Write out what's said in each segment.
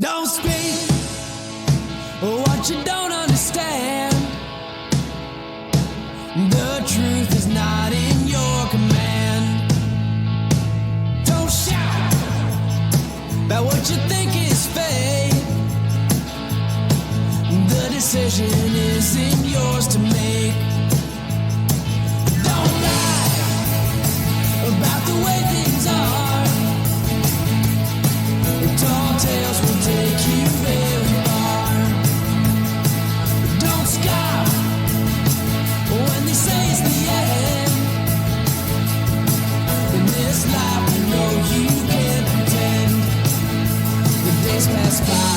Don't speak what you don't understand. The truth is not in your command. Don't shout about what you think is fake. The decision isn't yours to make. Don't lie about the way things are. Tall tales will take you very far. Don't scoff when they say it's the end. In this life you know you can't pretend. The days pass by.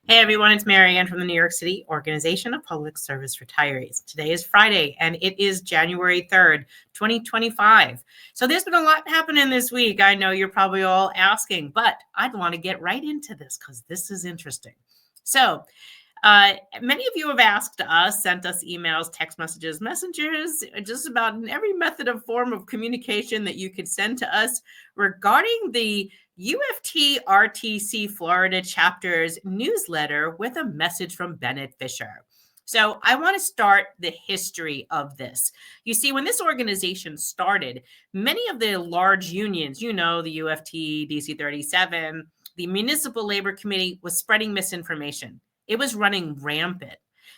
Hey everyone, it's Mary Ann from the New York City Organization of Public Service Retirees. Today is Friday and it is January 3rd, 2025. So there's been a lot happening this week. I know you're probably all asking, but I'd want to get right into this because this is interesting. So many of you have asked us, sent us emails, text messages, messengers, just about in every method of form of communication that you could send to us regarding the UFT RTC Florida chapter's newsletter with a message from Bennett Fisher. So I want to start the history of this. You see, when this organization started, many of the large unions, the UFT, DC 37, the Municipal Labor Committee was spreading misinformation. It was running rampant.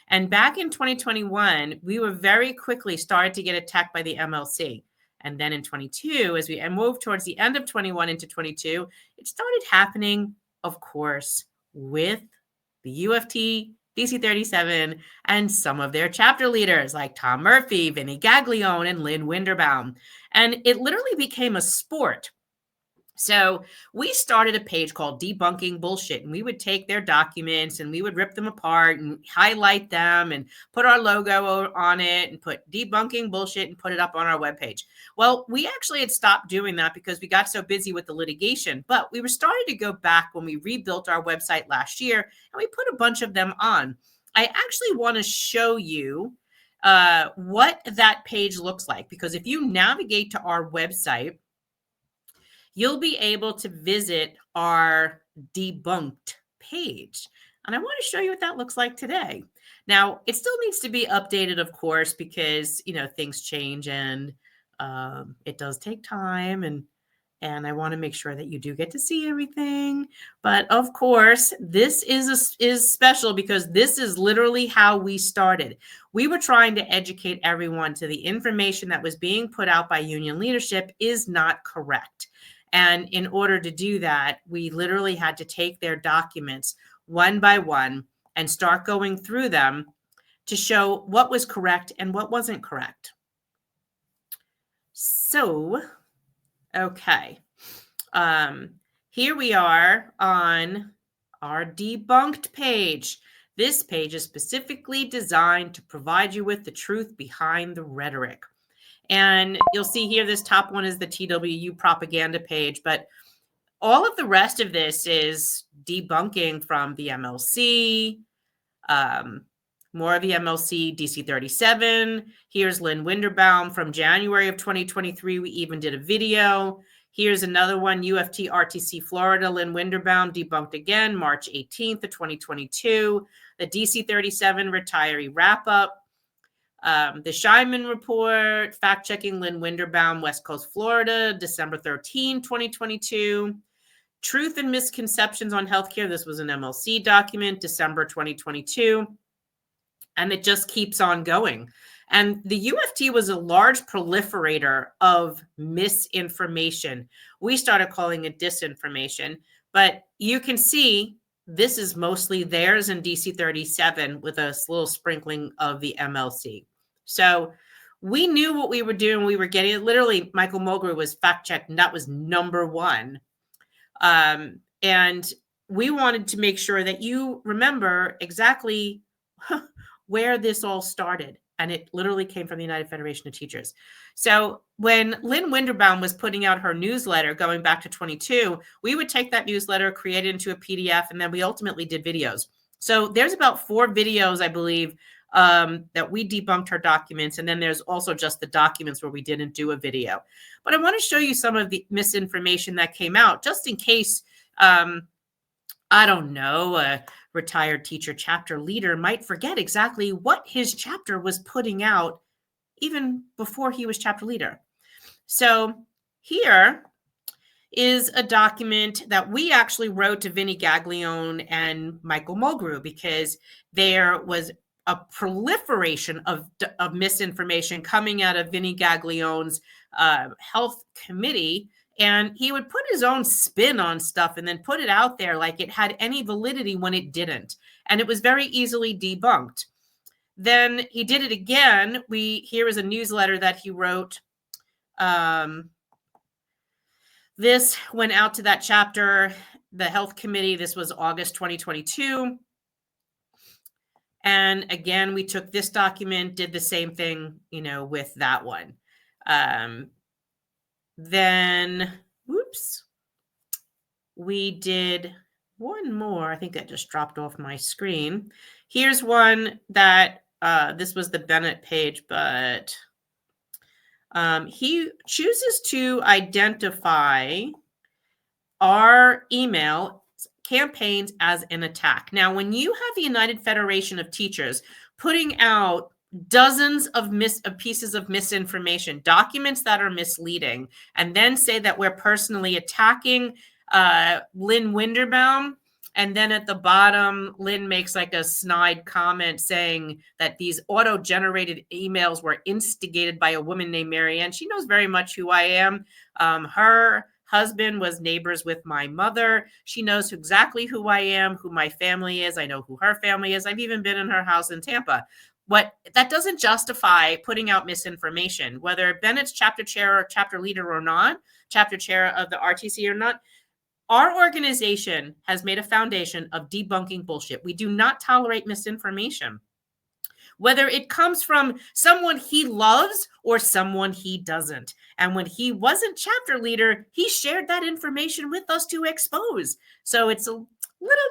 And back in 2021, we were very quickly started to get attacked by the MLC. And then in 22, as we moved towards the end of 21 into 22, it started happening, of course, with the UFT, DC 37, and some of their chapter leaders like Tom Murphy, Vinny Gaglione, and Lynn Winterbaum. And it literally became a sport. So we started a page called Debunking Bullshit, and we would take their documents and we would rip them apart and highlight them and put our logo on it and put Debunking Bullshit and put it up on our webpage. Well, we actually had stopped doing that because we got so busy with the litigation, but we were starting to go back when we rebuilt our website last year and we put a bunch of them on. I actually want to show you what that page looks like, because if you navigate to our website, you'll be able to visit our debunked page. And I want to show you what that looks like today. Now, it still needs to be updated, of course, because, things change and it does take time. And I want to make sure that you do get to see everything. But of course, this is special because this is literally how we started. We were trying to educate everyone to the information that was being put out by union leadership is not correct. And in order to do that, we literally had to take their documents one by one and start going through them to show what was correct and what wasn't correct. So, okay. Here we are on our debunked page. This page is specifically designed to provide you with the truth behind the rhetoric. And you'll see here, this top one is the TWU propaganda page, but all of the rest of this is debunking from the MLC, more of the MLC, DC 37. Here's Lynn Winterbaum from January of 2023. We even did a video. Here's another one, UFT RTC Florida, Lynn Winterbaum, debunked again, March 18th of 2022. The DC 37 retiree wrap-up. The Scheinman Report, fact-checking Lynn Winterbaum, West Coast, Florida, December 13, 2022. Truth and Misconceptions on Healthcare. This was an MLC document, December 2022. And it just keeps on going. And the UFT was a large proliferator of misinformation. We started calling it disinformation. But you can see this is mostly theirs in DC 37 with a little sprinkling of the MLC. So we knew what we were doing. We were getting it. Literally, Michael Mulgrew was fact-checked, and that was number one. And we wanted to make sure that you remember exactly where this all started. And it literally came from the United Federation of Teachers. So when Lynn Winterbaum was putting out her newsletter going back to 22, we would take that newsletter, create it into a PDF, and then we ultimately did videos. So there's about 4 videos, I believe, that we debunked her documents. And then there's also just the documents where we didn't do a video. But I want to show you some of the misinformation that came out, just in case I don't know, a retired teacher chapter leader might forget exactly what his chapter was putting out even before he was chapter leader. So here is a document that we actually wrote to Vinnie Gaglione and Michael Mulgrew because there was a proliferation of misinformation coming out of Vinnie Gaglione's health committee. And he would put his own spin on stuff and then put it out there like it had any validity when it didn't. And it was very easily debunked. Then he did it again. Here is a newsletter that he wrote. This went out to that chapter, the health committee. This was August 2022. And again, we took this document, did the same thing, with that one. Then, we did one more. I think that just dropped off my screen. Here's one that, this was the Bennett page, but he chooses to identify our email campaigns as an attack. Now, when you have the United Federation of Teachers putting out dozens of pieces of misinformation, documents that are misleading, and then say that we're personally attacking Lynn Winderbaum, and then at the bottom, Lynn makes like a snide comment saying that these auto-generated emails were instigated by a woman named Marianne. She knows very much who I am. Her husband was neighbors with my mother. She knows exactly who I am, who my family is. I know who her family is. I've even been in her house in Tampa. That doesn't justify putting out misinformation, whether Bennett's chapter chair or chapter leader or not, chapter chair of the RTC or not. Our organization has made a foundation of debunking bullshit. We do not tolerate misinformation, whether it comes from someone he loves or someone he doesn't. And when he wasn't chapter leader, he shared that information with us to expose. So it's a little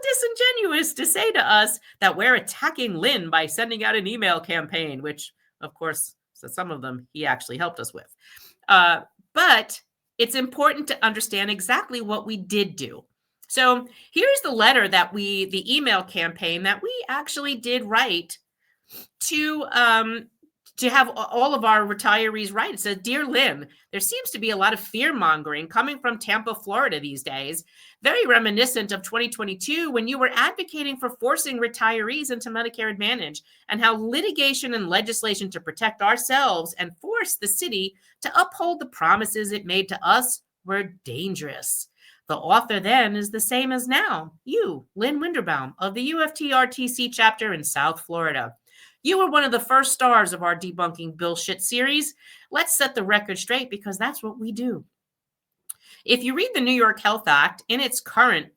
disingenuous to say to us that we're attacking Lynn by sending out an email campaign, which, of course, so some of them he actually helped us with. But it's important to understand exactly what we did do. So here's the letter the email campaign that we actually did write to have all of our retirees write. It says, "Dear Lynn, there seems to be a lot of fear mongering coming from Tampa, Florida these days, very reminiscent of 2022 when you were advocating for forcing retirees into Medicare Advantage and how litigation and legislation to protect ourselves and force the city to uphold the promises it made to us were dangerous. The author then is the same as now, you, Lynn Winderbaum of the UFT-RTC chapter in South Florida. You were one of the first stars of our Debunking Bullshit series. Let's set the record straight because that's what we do. If you read the New York Health Act in its current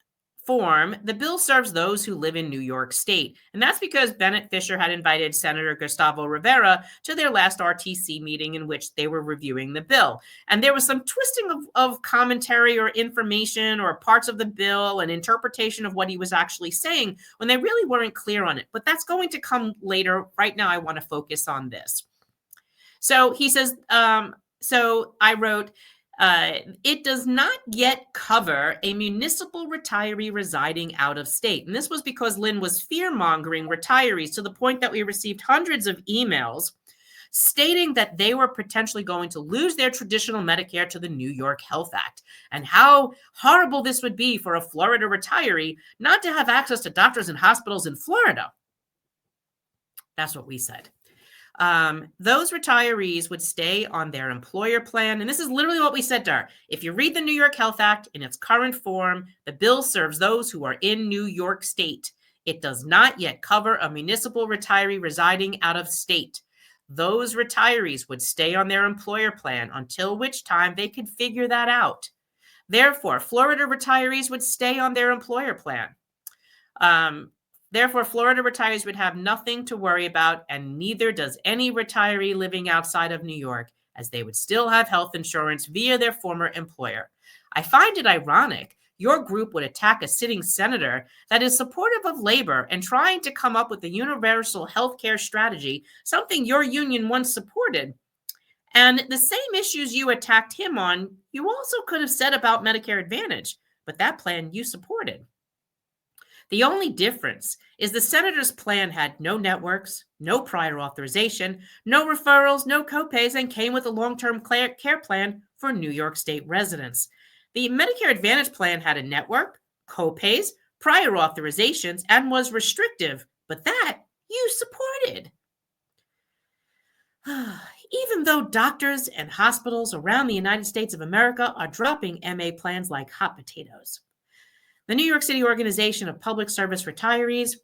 form, the bill serves those who live in New York State. And that's because Bennett Fisher had invited Senator Gustavo Rivera to their last RTC meeting in which they were reviewing the bill. And there was some twisting of commentary or information or parts of the bill and interpretation of what he was actually saying when they really weren't clear on it. But that's going to come later. Right now, I want to focus on this. So he says, so I wrote, it does not yet cover a municipal retiree residing out of state. And this was because Lynn was fear-mongering retirees to the point that we received hundreds of emails stating that they were potentially going to lose their traditional Medicare to the New York Health Act, and how horrible this would be for a Florida retiree not to have access to doctors and hospitals in Florida. That's what we said. Those retirees would stay on their employer plan. And this is literally what we said to her. If you read the New York Health Act in its current form, the bill serves those who are in New York State. It does not yet cover a municipal retiree residing out of state. Those retirees would stay on their employer plan until which time they could figure that out. Therefore, Florida retirees would stay on their employer plan. Therefore, Florida retirees would have nothing to worry about, and neither does any retiree living outside of New York, as they would still have health insurance via their former employer. I find it ironic your group would attack a sitting senator that is supportive of labor and trying to come up with a universal health care strategy, something your union once supported. And the same issues you attacked him on, you also could have said about Medicare Advantage. but that plan you supported. The only difference is the senator's plan had no networks, no prior authorization, no referrals, no copays, and came with a long-term care plan for New York State residents. The Medicare Advantage plan had a network, copays, prior authorizations, and was restrictive, but that you supported. Even though doctors and hospitals around the United States of America are dropping MA plans like hot potatoes, the New York City Organization of Public Service Retirees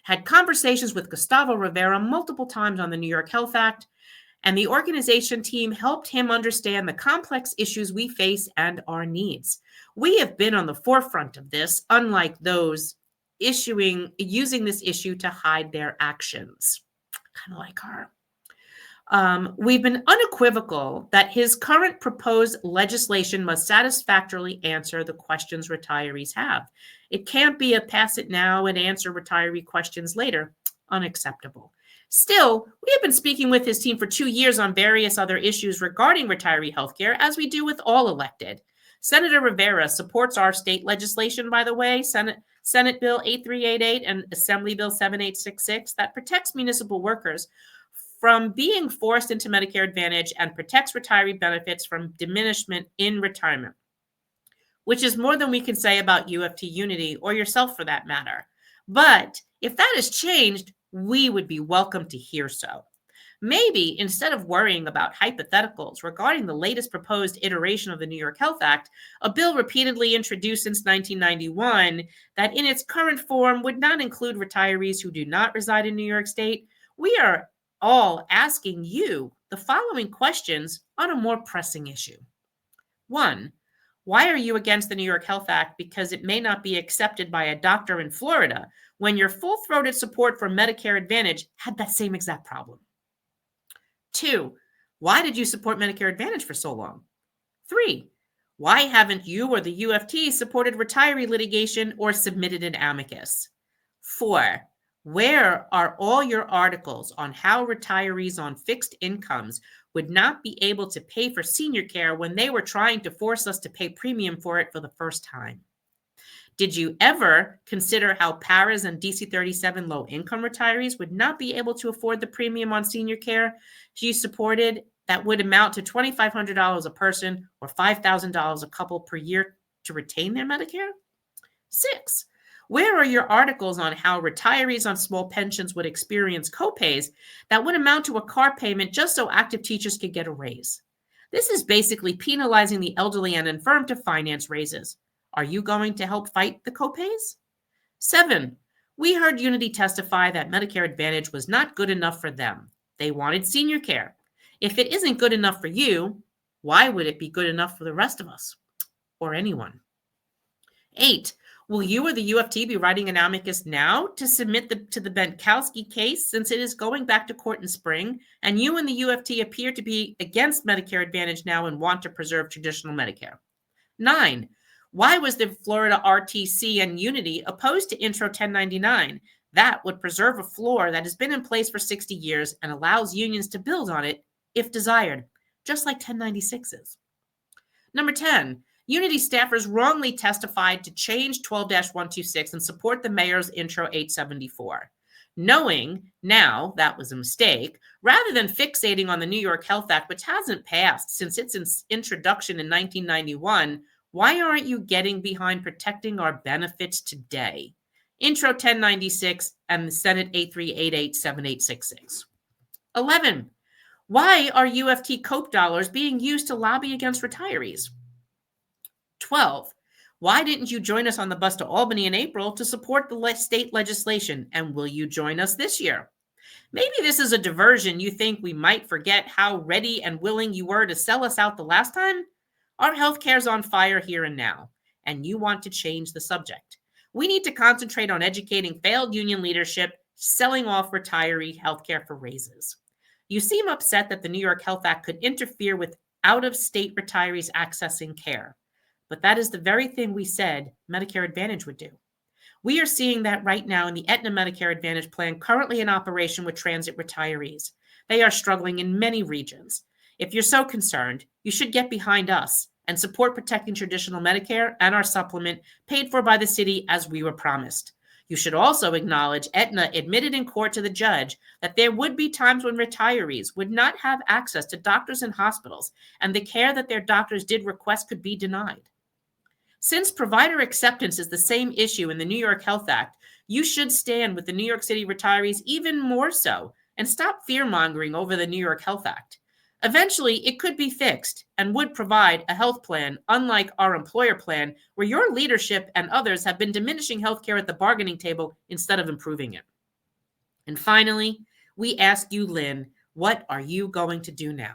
had conversations with Gustavo Rivera multiple times on the New York Health Act, and the organization team helped him understand the complex issues we face and our needs. We have been on the forefront of this, unlike those using this issue to hide their actions. Kind of like her. We've been unequivocal that his current proposed legislation must satisfactorily answer the questions retirees have. It can't be a pass it now and answer retiree questions later. Unacceptable. Still, we have been speaking with his team for 2 years on various other issues regarding retiree healthcare, as we do with all elected. Senator Rivera supports our state legislation, by the way, Senate Bill 8388 and Assembly Bill 7866, that protects municipal workers from being forced into Medicare Advantage and protects retiree benefits from diminishment in retirement, which is more than we can say about UFT Unity or yourself for that matter. But if that has changed, we would be welcome to hear so. Maybe instead of worrying about hypotheticals regarding the latest proposed iteration of the New York Health Act, a bill repeatedly introduced since 1991 that in its current form would not include retirees who do not reside in New York State, we are all asking you the following questions on a more pressing issue. 1, why are you against the New York Health Act because it may not be accepted by a doctor in Florida when your full-throated support for Medicare Advantage had that same exact problem? 2, why did you support Medicare Advantage for so long? 3, why haven't you or the UFT supported retiree litigation or submitted an amicus? 4, where are all your articles on how retirees on fixed incomes would not be able to pay for senior care when they were trying to force us to pay premium for it for the first time? Did you ever consider how paras and DC-37 low-income retirees would not be able to afford the premium on senior care you supported that would amount to $2,500 a person or $5,000 a couple per year to retain their Medicare? 6, where are your articles on how retirees on small pensions would experience copays that would amount to a car payment just so active teachers could get a raise? This is basically penalizing the elderly and infirm to finance raises. Are you going to help fight the copays? 7, we heard Unity testify that Medicare Advantage was not good enough for them. They wanted senior care. If it isn't good enough for you, why would it be good enough for the rest of us or anyone? 8, will you or the UFT be writing an amicus now to submit to the Benkowski case since it is going back to court in spring and you and the UFT appear to be against Medicare Advantage now and want to preserve traditional Medicare? 9, why was the Florida RTC and Unity opposed to Intro 1099? That would preserve a floor that has been in place for 60 years and allows unions to build on it if desired, just like 1096 is. Number 10, Unity staffers wrongly testified to change 12-126 and support the mayor's Intro 874. Knowing now that was a mistake, rather than fixating on the New York Health Act, which hasn't passed since its introduction in 1991, why aren't you getting behind protecting our benefits today? Intro 1096 and the Senate 8388-7866. 11, why are UFT COPE dollars being used to lobby against retirees? 12, why didn't you join us on the bus to Albany in April to support the state legislation? And will you join us this year? Maybe this is a diversion. You think we might forget how ready and willing you were to sell us out the last time? Our healthcare is on fire here and now, and you want to change the subject. We need to concentrate on educating failed union leadership, selling off retiree healthcare for raises. You seem upset that the New York Health Act could interfere with out-of-state retirees accessing care. But that is the very thing we said Medicare Advantage would do. We are seeing that right now in the Aetna Medicare Advantage plan currently in operation with transit retirees. They are struggling in many regions. If you're so concerned, you should get behind us. and support protecting traditional Medicare and our supplement paid for by the city as we were promised. You should also acknowledge Aetna admitted in court to the judge that there would be times when retirees would not have access to doctors and hospitals, and the care that their doctors did request could be denied. Since provider acceptance is the same issue in the New York Health Act, you should stand with the New York City retirees even more so and stop fear-mongering over the New York Health Act. Eventually, it could be fixed and would provide a health plan, unlike our employer plan, where your leadership and others have been diminishing healthcare at the bargaining table instead of improving it. And finally, we ask you, Lynn, what are you going to do now?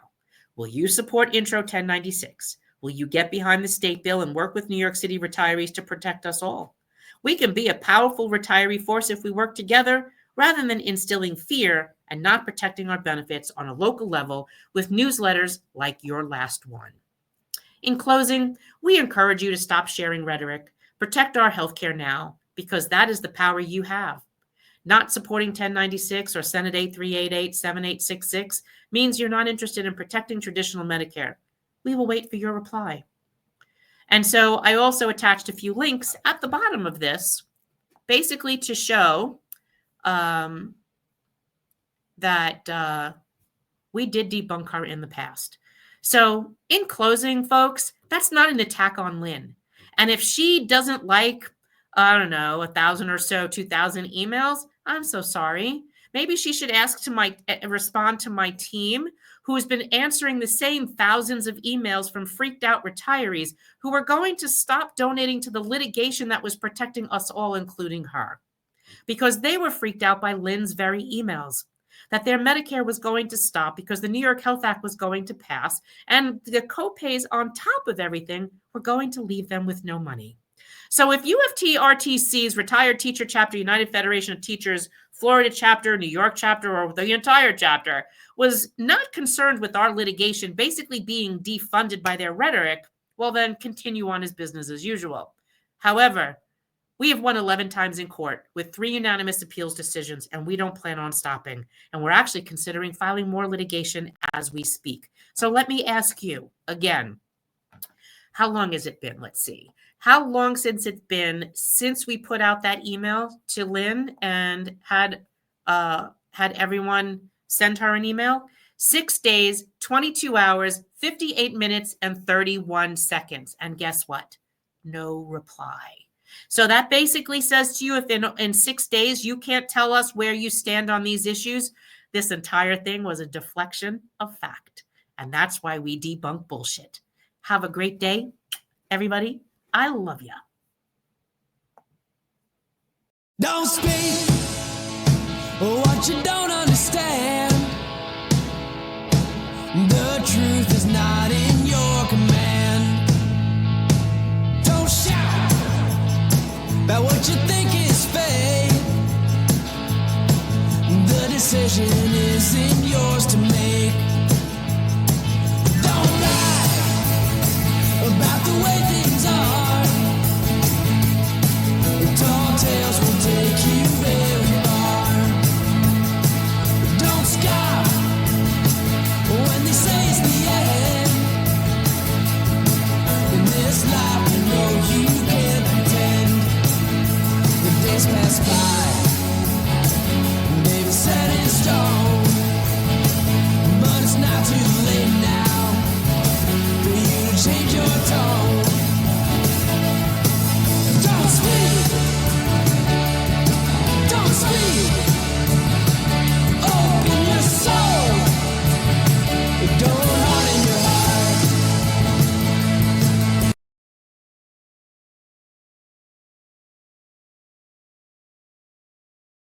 Will you support Intro 1096? Will you get behind the state bill and work with New York City retirees to protect us all? We can be a powerful retiree force if we work together, rather than instilling fear and not protecting our benefits on a local level with newsletters like your last one. In closing, we encourage you to stop sharing rhetoric, protect our healthcare now, because that is the power you have. Not supporting 1096 or Senate 8388-7866 means you're not interested in protecting traditional Medicare. We will wait for your reply. And so I also attached a few links at the bottom of this, basically to show that we did debunk her in the past. So in closing, folks, that's not an attack on Lynn. And if she doesn't like, 1,000 or so, 2,000 emails, I'm so sorry. Maybe she should respond to my team, who has been answering the same thousands of emails from freaked out retirees who were going to stop donating to the litigation that was protecting us all, including her, because they were freaked out by Lynn's very emails, that their Medicare was going to stop because the New York Health Act was going to pass, and the copays on top of everything were going to leave them with no money. So if UFT-RTC's Retired Teacher Chapter, United Federation of Teachers, Florida chapter, New York chapter, or the entire chapter was not concerned with our litigation basically being defunded by their rhetoric, well then continue on as business as usual. However, we have won 11 times in court with 3 unanimous appeals decisions, and we don't plan on stopping. And we're actually considering filing more litigation as we speak. So let me ask you again, how long has it been? Let's see. How long since it's been since we put out that email to Lynn and had everyone send her an email? 6 days, 22 hours, 58 minutes, and 31 seconds. And guess what? No reply. So that basically says to you, if in 6 days you can't tell us where you stand on these issues, this entire thing was a deflection of fact. And that's why we debunk bullshit. Have a great day, everybody. I love ya. Don't speak what you don't understand. The truth is not in your command. Don't shout about what you think is fake. The decision isn't yours to make. Don't lie about the way things are. Tall tales will take you very far. Don't scoff when they say it's the end. In this life, you know you can't pretend. The days pass by.